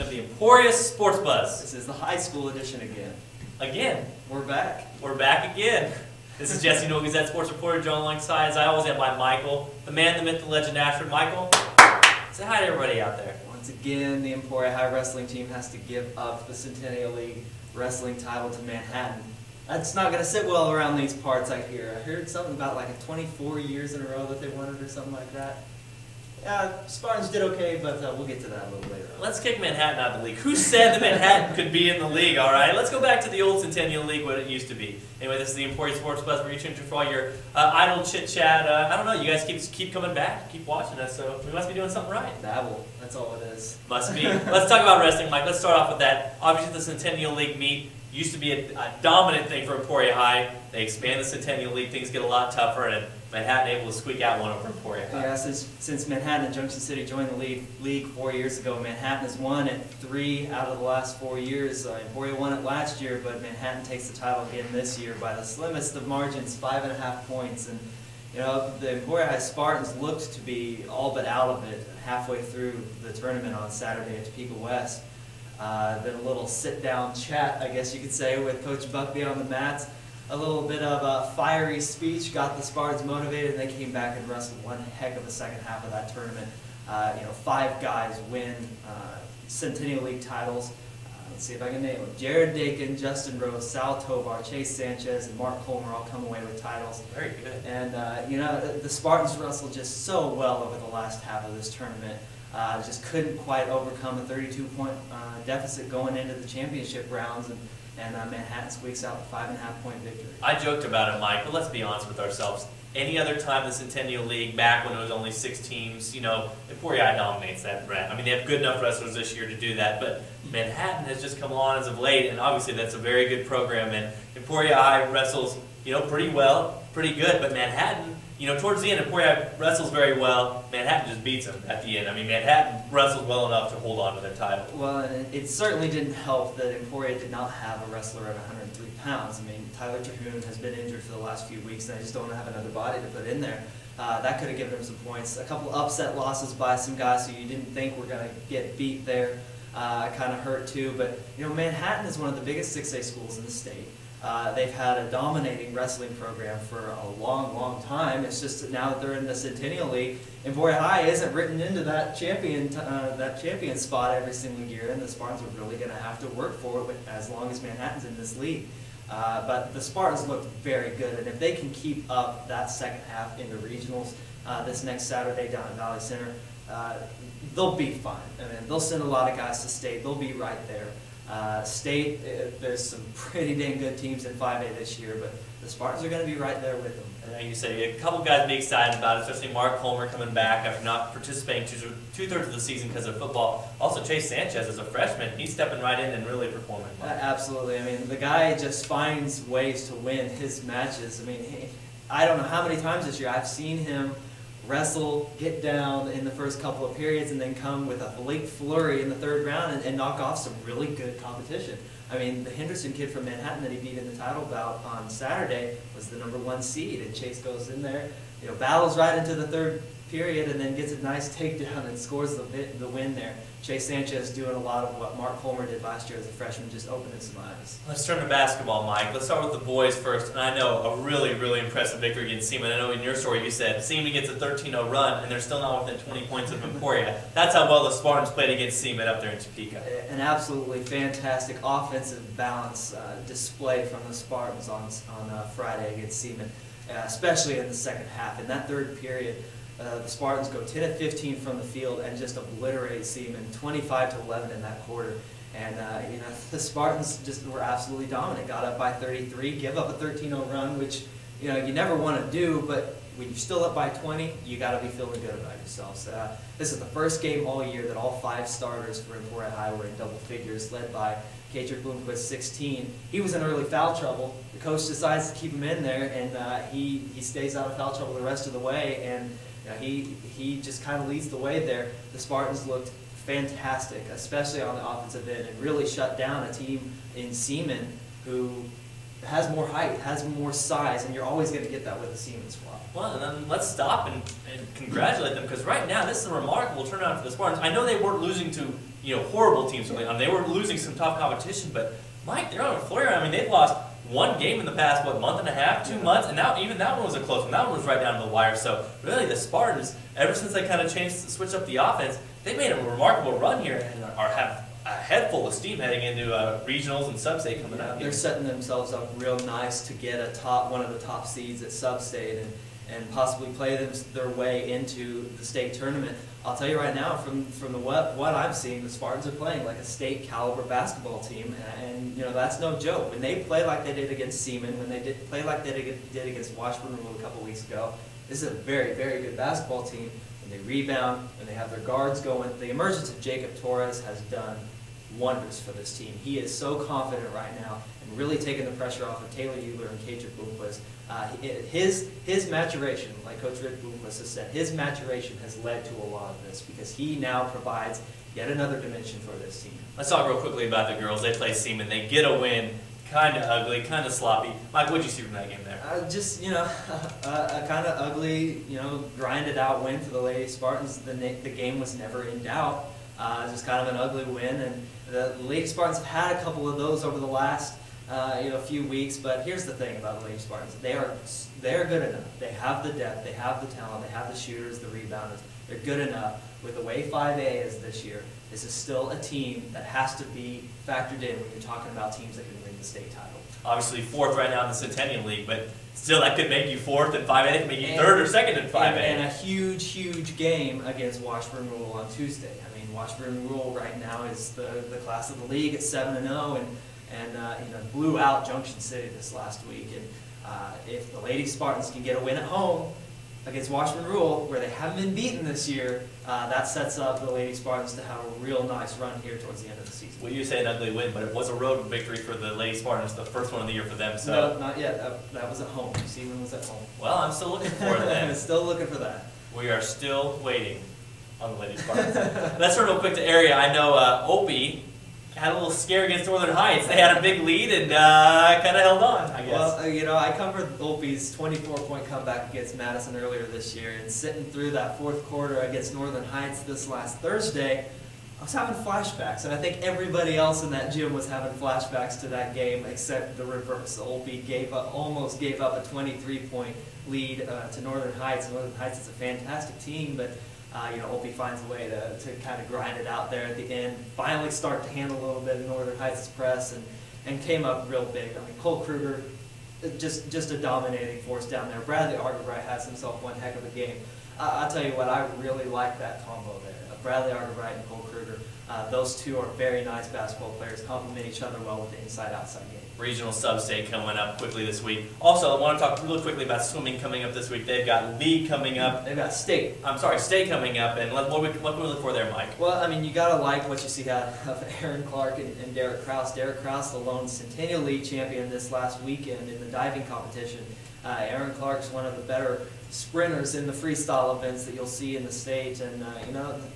of the Emporia Sports Buzz. This is the high school edition again. Again. We're back. We're back again. This is Jesse, Newell Gazette sports reporter, joined alongside, as I always am, by Michael, the man, the myth, the legend, Ashford. Michael, say hi to everybody out there. Once again, the Emporia High Wrestling team has to give up the Centennial League Wrestling title to Manhattan. That's not going to sit well around these parts, I hear. I heard something about like 24 years in a row that they won it or something like that. Yeah, Spartans did okay, but we'll get to that a little later on. Let's kick Manhattan out of the league. Who said that Manhattan could be in the league, all right? Let's go back to the old Centennial League, what it used to be. Anyway, this is the Emporia Sports Buzz. We're reaching for all your idle chit-chat. I don't know, you guys keep coming back, keep watching us, so we must be doing something right. Dabble, that's all it is. Must be. Let's talk about wrestling, Mike. Let's start off with that. Obviously, the Centennial League meet used to be a dominant thing for Emporia High. They expand the Centennial League, things get a lot tougher, and Manhattan able to squeak out one over Emporia High. Yeah, since Manhattan and Junction City joined the league 4 years ago, Manhattan has won it 3 out of the last 4 years. Emporia won it last year, but Manhattan takes the title again this year by the slimmest of margins, 5.5 points. And you know, the Emporia High Spartans looked to be all but out of it halfway through the tournament on Saturday at Topeka West. Then a little sit-down chat, I guess you could say, with Coach Buckby on the mats. A little bit of a fiery speech got the Spartans motivated, and they came back and wrestled one heck of a second half of that tournament. 5 guys win Centennial League titles. Let's see if I can name them. Jared Dakin, Justin Rose, Sal Tovar, Chase Sanchez, and Mark Colmer all come away with titles. Very good. And the Spartans wrestled just so well over the last half of this tournament. Just couldn't quite overcome a 32-point deficit going into the championship rounds, and Manhattan squeaks out the 5.5-point victory. I joked about it, Mike, but let's be honest with ourselves. Any other time in the Centennial League, back when it was only 6 teams, Emporia High dominates that brand. I mean, they have good enough wrestlers this year to do that, but Manhattan has just come on as of late, and obviously that's a very good program, and Emporia High wrestles, pretty well, pretty good, but Manhattan, towards the end, Emporia wrestles very well. Manhattan just beats them at the end. I mean, Manhattan wrestled well enough to hold on to their title. Well, it certainly didn't help that Emporia did not have a wrestler at 103 pounds. I mean, Tyler Terhune has been injured for the last few weeks, and I just don't have another body to put in there. That could have given him some points. A couple upset losses by some guys who you didn't think were going to get beat there kind of hurt too. But, Manhattan is one of the biggest 6A schools in the state. They've had a dominating wrestling program for a long, long time. It's just that now that they're in the Centennial League, Emporia High isn't written into that champion spot every single year, and the Spartans are really going to have to work for it as long as Manhattan's in this league. But the Spartans looked very good, and if they can keep up that second half in the regionals this next Saturday down at Valley Center, they'll be fine. I mean, they'll send a lot of guys to state. They'll be right there. State, there's some pretty dang good teams in 5A this year, but the Spartans are going to be right there with them. And you say a couple guys be excited about it, especially Mark Colmer coming back after not participating two-thirds of the season because of football. Also, Chase Sanchez as a freshman, he's stepping right in and really performing. Absolutely. I mean, the guy just finds ways to win his matches. I mean, I don't know how many times this year I've seen him wrestle, get down in the first couple of periods, and then come with a late flurry in the third round and knock off some really good competition. I mean, the Henderson kid from Manhattan that he beat in the title bout on Saturday was the #1 seed, and Chase goes in there, battles right into the third period, and then gets a nice takedown and scores the win there. Chase Sanchez doing a lot of what Mark Colmer did last year as a freshman, just opening some eyes. Let's turn to basketball, Mike. Let's start with the boys first. And I know a really, really impressive victory against Seaman. I know in your story you said Seaman gets a 13-0 run, and they're still not within 20 points of Emporia. That's how well the Spartans played against Seaman up there in Topeka. An absolutely fantastic offensive balance display from the Spartans on Friday against Seaman, especially in the second half. In that third period, the Spartans go 10 of 15 from the field and just obliterate Seaman, 25-11 in that quarter. And the Spartans just were absolutely dominant. Got up by 33, give up a 13-0 run, which you never want to do, but when you're still up by 20, you got to be feeling good about yourselves. This is the first game all year that all 5 starters for Emporia High were in double figures, led by Kacher Bloomquist, 16. He was in early foul trouble. The coach decides to keep him in there, and he stays out of foul trouble the rest of the way. And he just kind of leads the way there. The Spartans looked fantastic, especially on the offensive end, and really shut down a team in Seaman who has more height, has more size, and you're always going to get that with the Seaman squad. Well, and then let's stop and congratulate them, because right now this is a remarkable turnout for the Spartans. I know they weren't losing to horrible teams. I mean, they were losing some tough competition, but Mike, they're on a flare. I mean, they've lost one game in the past, month and a half, 2 months, and now even that one was a close one. That one was right down to the wire. So really, the Spartans, ever since they kind of switched up the offense, they made a remarkable run here and have a head full of steam heading into regionals and sub-state coming up. They're setting themselves up real nice to get one of the top seeds at sub-state and possibly play their way into the state tournament. I'll tell you right now, from what I'm seeing, the Spartans are playing like a state caliber basketball team, and that's no joke. When they play like they did against Seaman, when they play like they did against Washburn Rule a couple weeks ago, this is a very, very good basketball team. When they rebound, when they have their guards going, the emergence of Jacob Torres has done wonders for this team. He is so confident right now and really taking the pressure off of Taylor Euler and Kedrick Bloomquist. His maturation, like Coach Rick Bloomquist has said, his maturation has led to a lot of this because he now provides yet another dimension for this team. Let's talk real quickly about the girls. They play Seaman. They get a win. Kind of ugly, kind of sloppy. Mike, what did you see from that game there? A kind of ugly, grinded out win for the Lady Spartans. The game was never in doubt. Just kind of an ugly win, and the Lady Spartans have had a couple of those over the last few weeks. But here's the thing about the Lady Spartans: they are good enough. They have the depth, they have the talent, they have the shooters, the rebounders. They're good enough. With the way 5A is this year, this is still a team that has to be factored in when you're talking about teams that can win the state title. Obviously, fourth right now in the Centennial League, but still, that could make you fourth in 5A. It could make you third or second in 5A. And a huge, huge game against Washburn Rule on Tuesday. I mean, Washburn Rule right now is the class of the league at 7-0, and blew out Junction City this last week. And if the Lady Spartans can get a win at home against Washburn Rule, where they haven't been beaten this year, that sets up the Lady Spartans to have a real nice run here towards the end of the season. Well, you say an ugly win, but it was a road victory for the Lady Spartans, the first one of the year for them. So no, not yet. That was at home. Seaman was at home. Well, I'm still looking for it then. Still looking for that. We are still waiting on the Lady Spartans. Let's turn real quick to area. I know Opie had a little scare against Northern Heights. They had a big lead and kind of held on, I guess. Well, I covered Opie's 24-point comeback against Madison earlier this year, and sitting through that fourth quarter against Northern Heights this last Thursday, I was having flashbacks, and I think everybody else in that gym was having flashbacks to that game except the reverse. Opie almost gave up a 23-point lead to Northern Heights. Northern Heights is a fantastic team, but Opie finds a way to kind of grind it out there at the end, finally start to handle a little bit of Northern Heights' press, and came up real big. I mean, Cole Kruger, just a dominating force down there. Bradley Argerbright has himself one heck of a game. I'll tell you what, I really like that combo there. Bradley Argerbright and Cole Kruger. Those two are very nice basketball players, complement each other well with the inside-outside game. Regional sub-state coming up quickly this week. Also, I want to talk really quickly about swimming coming up this week. They've got league coming up. They've got state. State coming up. And what can we look for there, Mike? Well, I mean, you got to like what you see out of Aaron Clark and Derek Krause. Derek Krause, the lone Centennial League champion this last weekend in the diving competition. Aaron Clark's one of the better sprinters in the freestyle events that you'll see in the state, and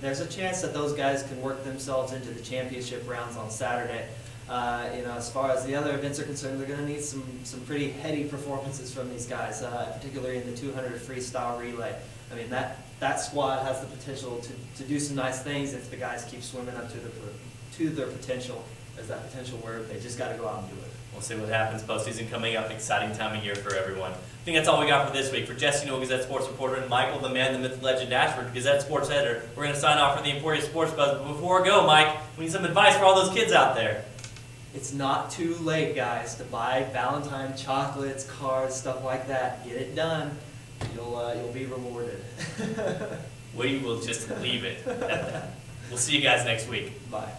there's a chance that those guys can work themselves into the championship rounds on Saturday. As far as the other events are concerned, they're going to need some pretty heady performances from these guys, particularly in the 200 freestyle relay. I mean, that squad has the potential to do some nice things if the guys keep swimming up to their potential. There's that potential where they just got to go out and do it. We'll see what happens. Postseason coming up. Exciting time of year for everyone. I think that's all we got for this week. For Jesse Newell, Gazette Sports Reporter, and Michael, the man, the myth, legend, Ashford, Gazette Sports Editor, we're going to sign off for the Emporia Sports Buzz. But before we go, Mike, we need some advice for all those kids out there. It's not too late, guys, to buy Valentine chocolates, cards, stuff like that. Get it done. You'll be rewarded. We will just leave it. We'll see you guys next week. Bye.